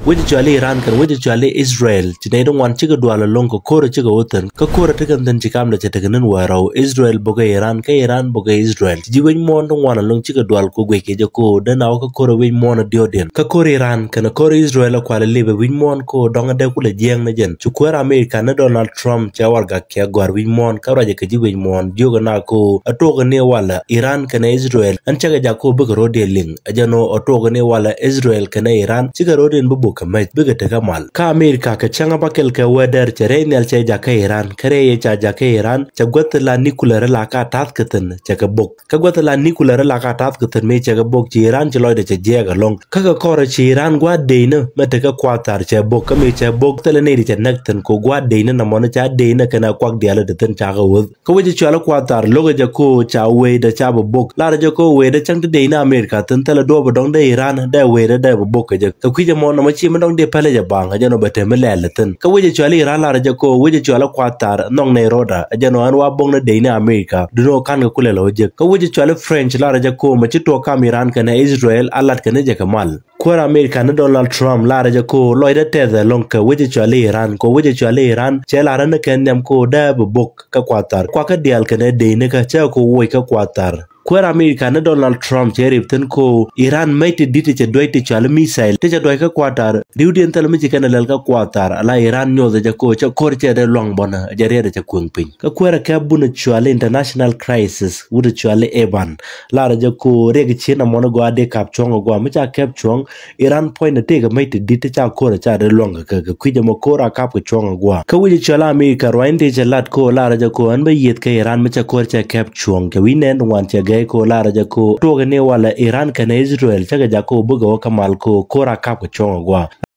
Weche chwali Iran kan weche chwali Israel chine dong wan chiga dwala longo kore chiga woten ka kore tikan tan chikam da chetakanin warau Israel boga Iran ka Iran boga Israel ji wen mon dong wan long chiga dwal ko gweke jako dan aw ka kore wen mon dioden ka kore Iran kan kore Israel kwala lebe wen mon ko dong de kula jeng na jen chukwara America na Donald Trump chawar ga kya gwar wen mon ka raje ka ji wen mon dioga na ko atoga ne wala Iran kan Israel an chaga jako boga rode ling ajano atoga ne wala Israel kan Iran chiga rode bubu kamay biga tagamal ka America ka changa bakel ka weather chere nel che jaka Iran kare ye cha jaka Iran cha gwatla nuclear la ka tat katan cha ka bok ka gwatla nuclear la ka tat katan me cha ka bok chi Iran chloy de cha jega long ka ka kore chi Iran gwa deina mata ka kwatar cha bok ka me cha bok tele ne cha naktan ko gwa deina na mona cha deina kana kwak diala de tan cha ga wud ka weje chala kwatar loga ja ko cha we da cha bok la ja ko we da chang de deina America tan tele do ba dong de Iran da we da bok ka ja ka kwija mon chi mandong de pale ja bang ajano bete meleletin ka weje chwali Iran la raja ko weje chwala kwatar nong ne roda ajano an wa bong na de na America duno kan ko le loje ka weje chwala French la raja ko ma ci to kam Iran kana Israel alat kana je kamal ko America na Donald Trump la raja ko loida teze long ka weje chwali Iran ko weje chwali Iran che la ran kan nyam ko da bok ka kwatar kwa ka dial kana de ne ka cha ko woy ka kwatar Kwara America na Donald Trump cherip ten ko Iran maite dite che doite chale missile te che doika kwatar riudien tala michi kana lel ka kwatar ala Iran nyo da ko cha kor che de long bona jare da cha kwengpin ka kwara ka buna chale international crisis wuda chale eban la ra ko reg chena mona go ade kap chongo go ma cha kap chong Iran point te ga maite dite cha kor cha de long ka kwije mo kora kap chongo go ka wije chale America roinde che lat ko la ra ko an ba yet ka Iran ma cha kor cha kap chong ka winen wan cha ko la raja ko toga ne wala Iran kana Israel chaga jako buga wa kamal ko kora kap ko chongo gwa